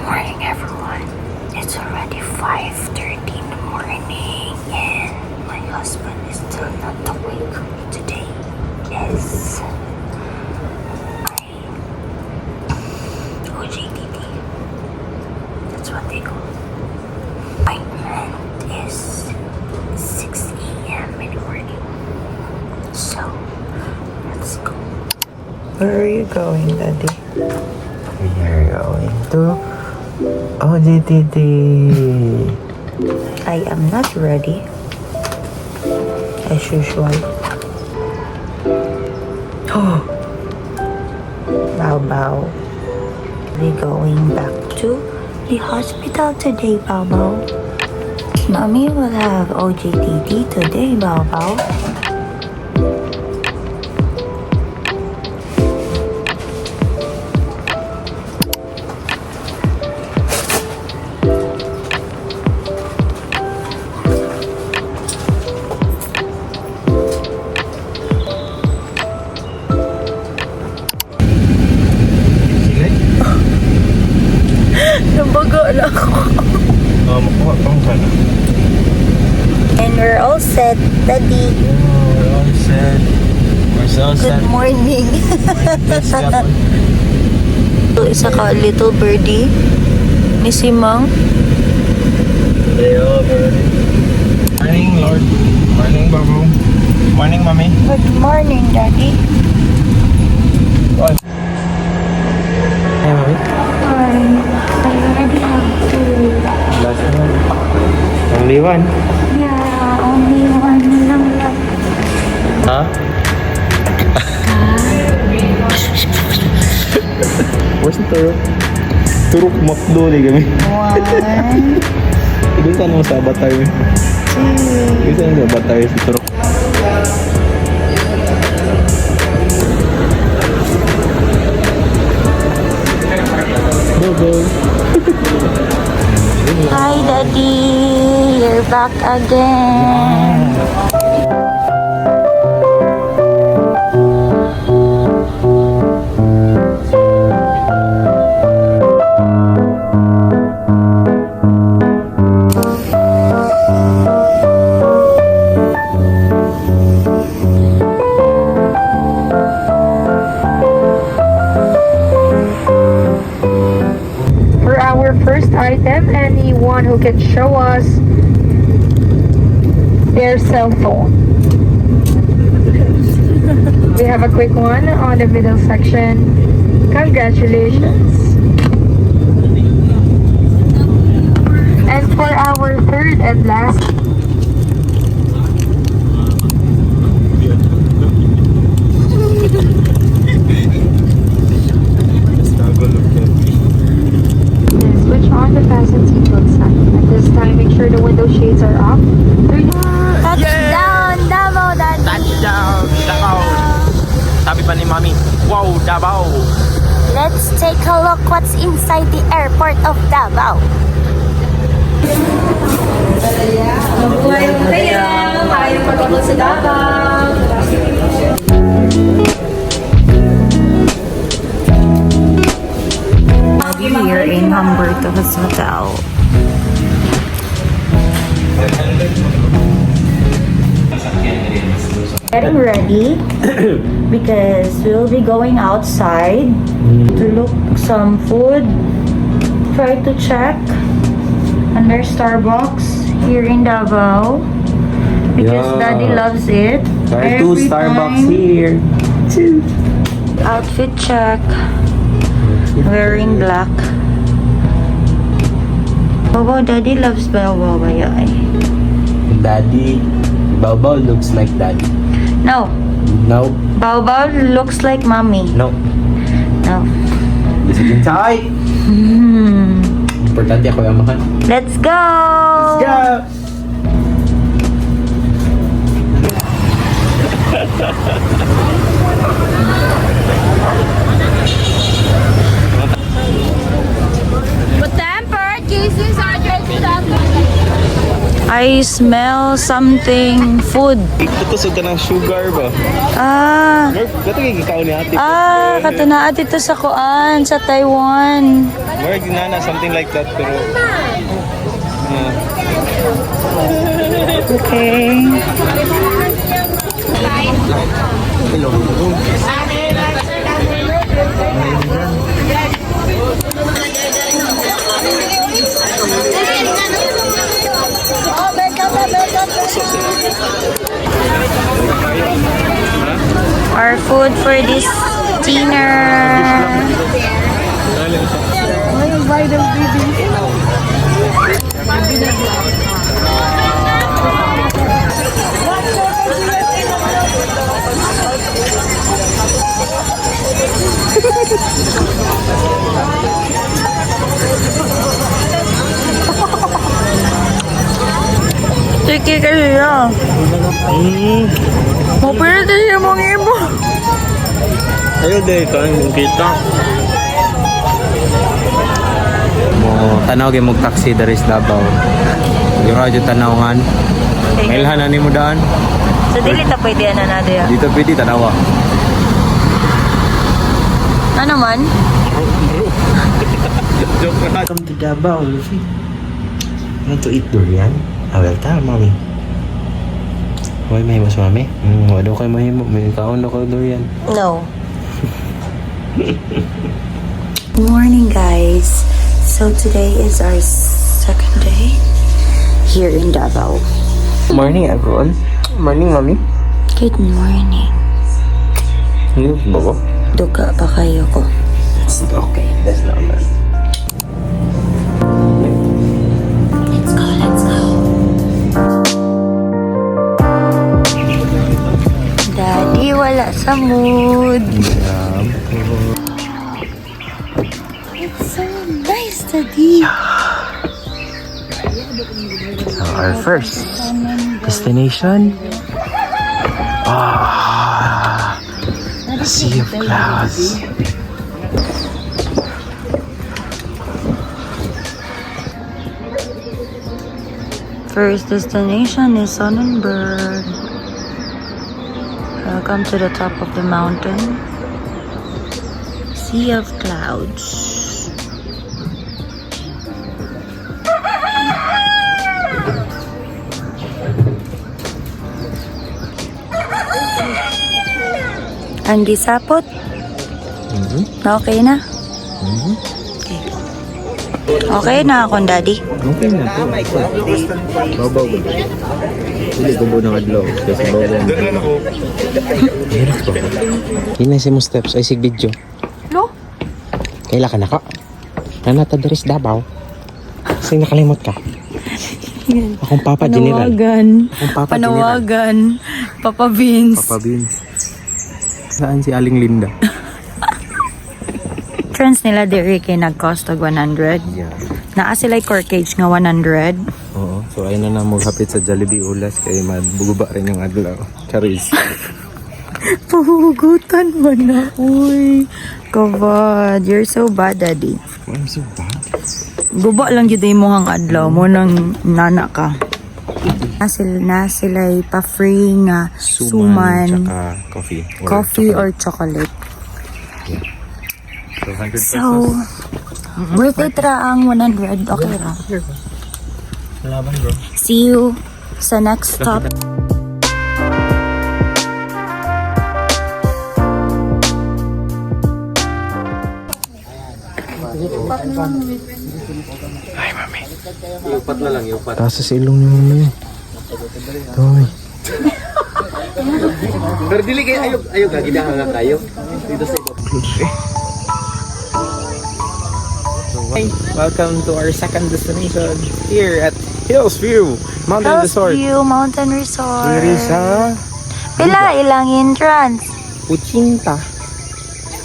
morning, everyone. It's already 5:30 in the morning and my husband is still not awake. Today is OJTT. That's what they call. Appointment is 6 a.m. in the morning. So, let's go. Where are you going, Daddy? We are going to OJTT. I am not ready. As usual. Oh, Bao Bao. We're going back to the hospital today, Bao Bao. Mommy will have OJTT today, Bao Bao. nabaga na ako. Makuha pang ka na. And we're all set, Daddy. We're all set. We're so set. Good morning. Let's go. Isa ka, little birdie. Ni Simang. Morning, Lord. Morning, Babu. Morning, Mommy. Good morning, Daddy. Hey, Mommy. Hi. I already have food. Last one. Only one. Yeah, only one lang lang. Huh? Where's the turok? Turok makduli kami. One, Doon ka naman sa avatar. two. Doon ka naman sa avatar si turok. Bobo. Hi, Daddy. You're back again. For our first item, anyone who can show us their cell phone. We have a quick one on the middle section. Congratulations. And for our third and last, switch on the fasten seatbelt sign. At this time, make sure the window shades are off. Touchdown, Davao, Daddy. Touchdown, Davao. Sabi pa ni Mami, wow, Davao. Let's take a look what's inside the airport of Davao. Here in Humberto Hospital. Getting ready because we'll be going outside to look some food. Try to check under Starbucks here in Davao because Yeah. Daddy loves it. Try two Every Starbucks time. here. Two. Outfit check. Wearing black. Bobo, Daddy loves Bobo. Daddy, Bao looks like daddy. No, No, Bobo looks like mommy. no. No. Listen inside. Importante ako yung mahal. Let's go! Yeah. I smell something food. Kusog ka ng sugar ba? Ah, Gato kay gikaw ni ate. katanaat ito sa Kuan, sa Taiwan. More ginana, something like that. Pero... Okay. Hello. Our food for this dinner. Tiki kasi siya. Mapilita siya mong ibo. Ayo deh kan kita. Mo tanaw gyud mog taxi dari sa Davao. Yung radyo tanawgan. Mailhan ani mo daan. So, dili ta pwede na natin. Dito pwede tanawa. Ano man? Welcome to Davao, Luffy. Want to eat durian? Well, tara, mommy. Hoy, may mas mami? Wala kayo mahimo. May kaon na kayo durian. No. Good morning, guys. So today is our second day here in Davao. Morning, everyone. Morning, mommy. Good morning. Yes, babo. Duga pa kayo ko. Okay, that's normal. Let's go, let's go. Daddy, wala sa mood. It's so nice, Daddy. So, our first destination. The Sea of Clouds. First destination is Sonnenberg. Welcome to the top of the mountain. Sea of Clouds. Ang gisapot? Okay na? Okay. Okay na akong daddy. Okay na po. Babaw ba? Hindi ko mo ng adlaw. Kasi babaw. Hirap ba? Kinasi mo steps ay sig video. No? Kaila ka na ka? Nanata daris Davao. Kasi nakalimot ka. Akong Papa General. Panawagan. Akong Papa General. Panawagan. Papa Vince. Papa Beans. Saan si Aling Linda? Friends nila diri kay nag-cost og 100. Yeah. Naa sila corkage nga 100. Oo. So ayun na mo hapit sa Jollibee Ulas kay mabuguba rin yung adlaw. Charis. Pahugutan mo na. Uy. God, you're so bad, Daddy. I'm so bad. Guba lang yun mo hang adlaw mo nang nana ka. Na sila pa-free nga suman, Tsaka coffee. coffee or chocolate. So 100 pesos. So, worth it ra ang 100. Okay ra. Laban bro. See you sa next stop. Ay, mami. Upat na lang, upat. Tasa sa ilong ni mami. Toy. Pero dili kayo, ayog ka, ginahan nga kayo. Dito sa ito. Hey, welcome to our second destination here at Hills View Mountain Resort. Hillsview Mountain Resort. Diri sa Pila ilang entrance. Puchinta.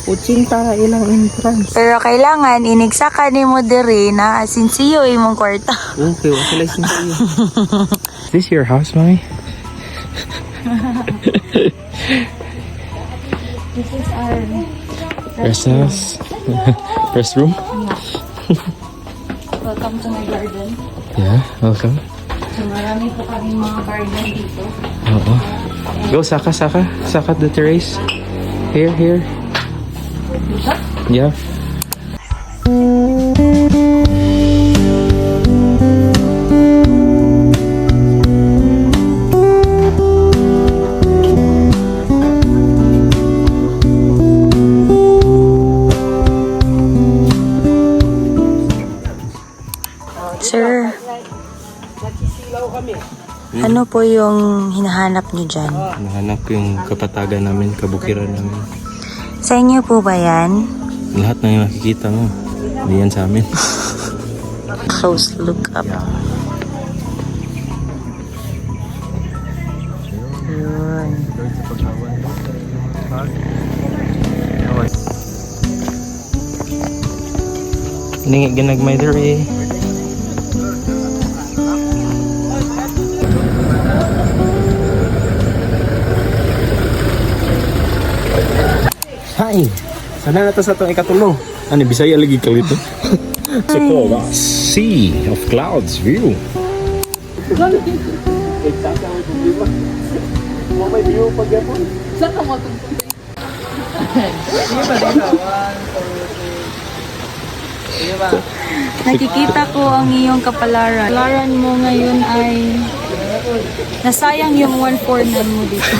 Puchinta ilang entrance. Pero kailangan inigsa ka ni mo diri na sinsiyo imong kwarta. Okay, what's the license to you? Is this your house, mommy? This is our Rest house? Restroom? welcome to my garden. Yeah, welcome. So marami po kaming mga garden dito. Oo. Go, Saka the terrace. Here. Dito? Yeah. Sir, ano po yung hinahanap niyo dyan? Nahanap ko yung kapatagan namin, kabukiran namin. Sa inyo po ba yan? Lahat na yung nakikita mo, hindi yan sa amin. Close look up. Yun. Hindi ginagmay there eh. Hi! Sana na to sa itong ikatulo. Ano, Bisaya lagi ka dito? So cool, sea of clouds view. Nakikita ko ang iyong kapalaran. Kapalaran mo ngayon ay nasayang yung 1/4 mo dito.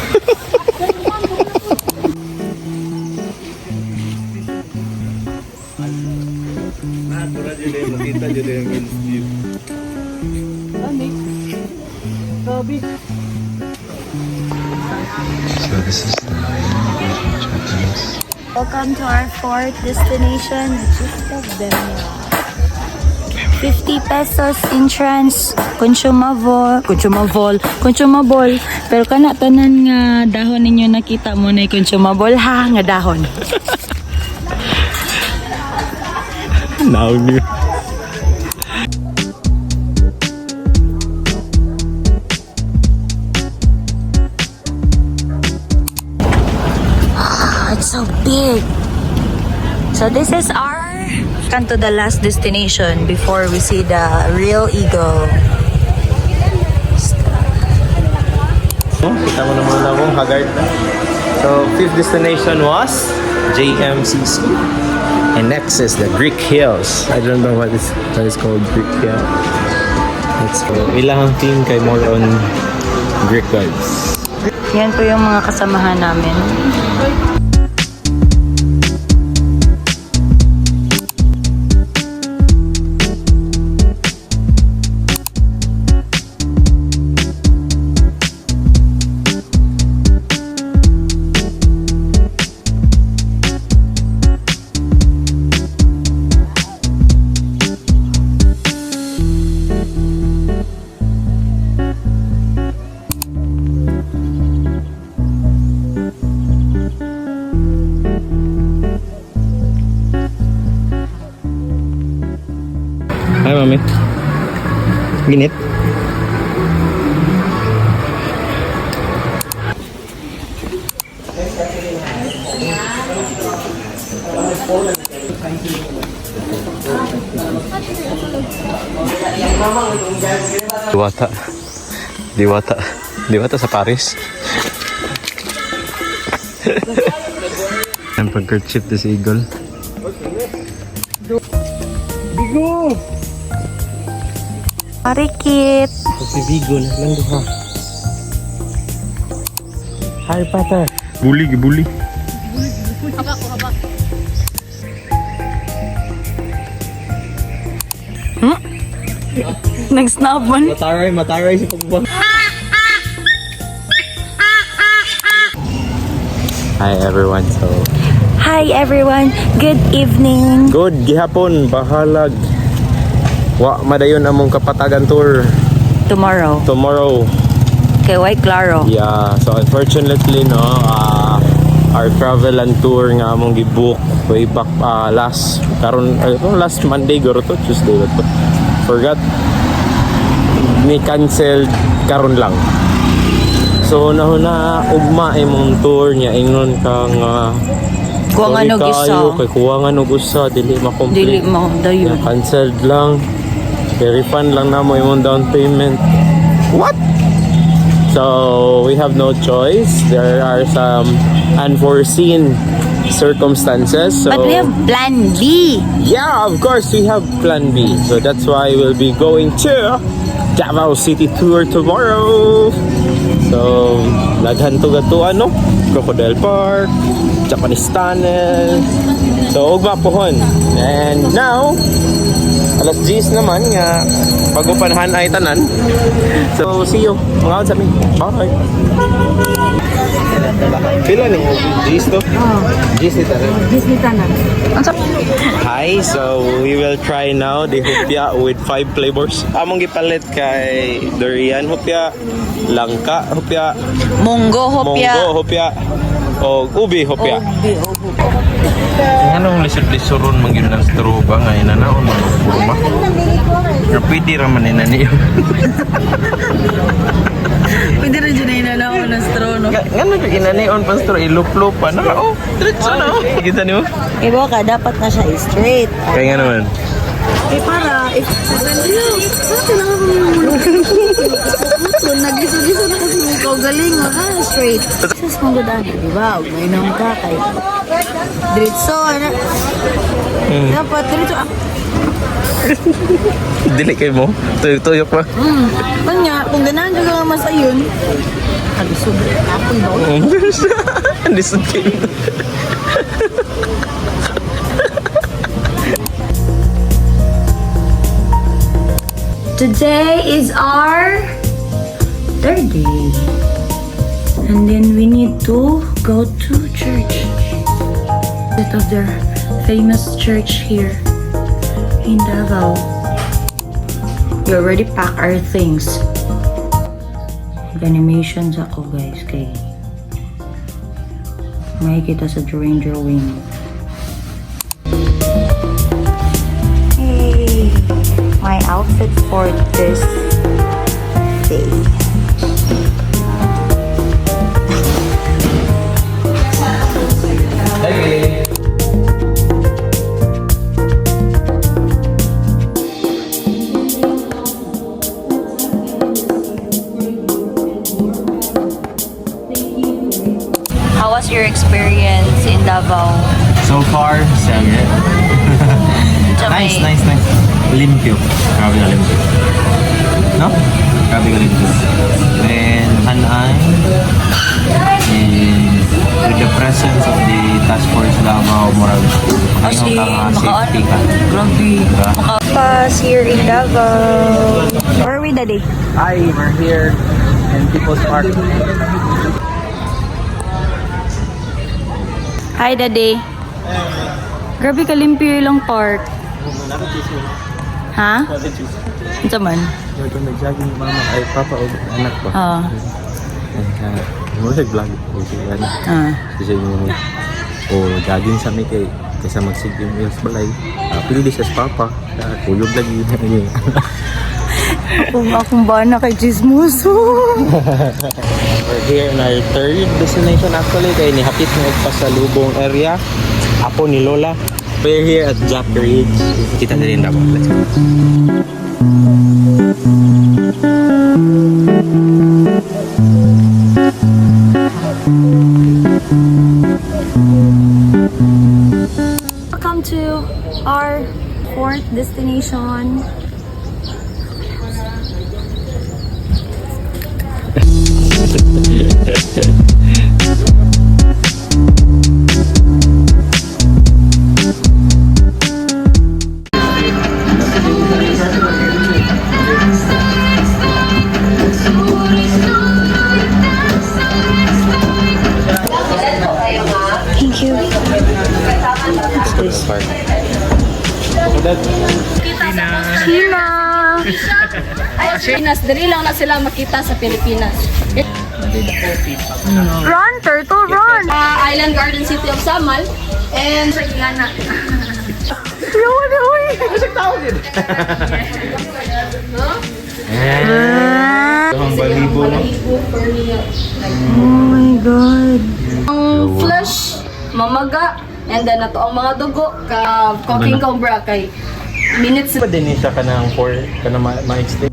So this is the Welcome to our fourth destination, which is Cavemia. 50 pesos entrance, consumable. Pero kana tanan nga dahon ninyo nakita mo na consumable ha nga dahon. now new. It's so big. So this is our come to the last destination before we see the real eagle. Oh, kita mo naman akong haggard na. So, fifth destination was JMCC. And next is the Greek Hills. I don't know what is called Greek Hill. Let's go. Ilang team kay more on Greek vibes. Yan po yung mga kasamahan namin. Hi, Mami. Ginit. Diwata sa Paris. Ang pag-kerchip this eagle. Bigo! Marikit! Si Vigo na lang doon ha. Harry Potter. Bully. Nag-snap man. Mataray si Pagbuang. Hi everyone, good evening. Good gihapon, bahalag. Wa madayon among kapatagan tour Tomorrow. Kay White Claro. Yeah, so unfortunately no, our travel and tour nga among gibook way back last Monday guro to, Tuesday ba to. Forgot ni cancel karon lang. So nahuna ugma imong tour niya ingon kang Kuwangan og isa. Kay kuwangan og usa dili ma-complete. Dili mo dayon. Canceled lang. Kay refund lang na mo imong down payment. What? So we have no choice. There are some unforeseen circumstances. So But we have plan B. yeah, of course we have plan B. So that's why we'll be going to Davao City tour tomorrow. So laghan to gato ano, Crocodile Park, Japanese Tunnel. So ugma pohon. And now alas 10 naman nga pagupanahan ay tanan. So see you. Mga sa amin. Bye. Pila ni G's to? G's ni tanan. Disney Tanan. Hi, so we will try now the hopya with 5 flavors. Among gipalit kay durian hopya, langka hopya, Munggo hopya. munggo hopya, o ubi hopya. Anong lisod-lisoron man gyud ng straw ba nga inanaon man og kurma? Nga pwede ra man inaniyo. Pwede rin dyan na inalaw ng straw, no? Ngano gyud inanion pa straw ilup-lup pa na. Oh, diretso na. Kita niyo? Ibo ka, dapat na siya straight. Kaya nga naman. Eh para, if kailangan ko yung kung nagiso-giso na kasi ikaw galing mo, straight. Sus, kung gudaan, di ba? Mainam ka kay diretso, ano? Dapat, diretso. Dili kay mo. Tuyok-tuyok pa. Kanya, kung ganahan ka nga mas ayun, kalisod, apoy ba? Lisod kayo. Today is our third day. And then we need to go to church. Bit of their famous church here in Davao. We already packed our things. Animations ako guys kay makikita sa drawing. Hey, my outfit for this day. Hey. How was your experience in Davao? So far, sige. Nice. Limpyo. Grabe ka limpyo. No? Grabe ka limpyo. Then, Hanay. And with the presence of the Task Force Davao, murag Kasi, safety ka. Grabe. Diba? Pass here in Davao. Where are we daddy? Hi, we're here in People's Park. Hi daddy. Grabe kalimpyo ilang park. Ha? Ito man. Ito nag-jogging mama ay papa o anak ba? Oo. Mo vlog kasi mo o jogging sa mi kay kaysa magsigim yung balay. Pili siya sa papa. Kulog lagi niya. Akong bana kay Chismoso. We're here in our third destination actually kay nihapit na pasalubong area. Apo ni Lola. We're here at Jack Ridge. Kita na rin dapat. Let's go. Welcome to our fourth destination. Thank you. Let's go to the park. Pilipinas, dali lang na sila makita sa Pilipinas. Run, turtle, run! Island Garden City of Samal and sa Gana. Ang balibo no? Oh my God. Ang flush, mamaga, and then nato ang mga dugo, ka cooking cobra kay minutes. Pa din siya ka ng 4 ka na ma-extend.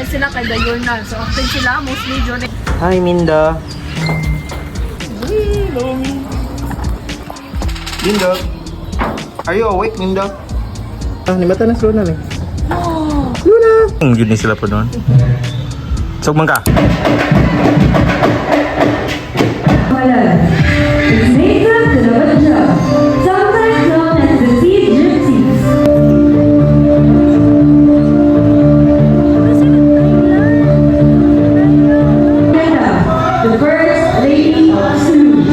Dahil sila kay diurnal. So often sila mostly during Hi, Minda. Minda. Are you awake, Minda? Ni mata na Luna nih. Luna. Yun ni sila po doon. Sugmang ka. It's native to Navajo, sometimes known as the Sea Gypsies. The first lady of Sioux.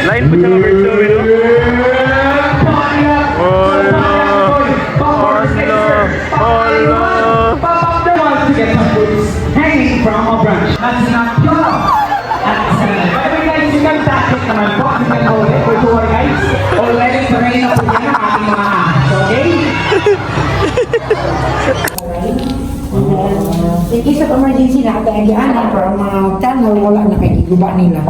Lain po siya number 2, you know? Hanging from a branch. That's not pure. By the way guys, you can tactic naman po. You can hold it for 2 more guys. Already train na po yan ang ating mga ahas. Okay? In case of emergency na kaya para mga tanong wala na kay guba nila.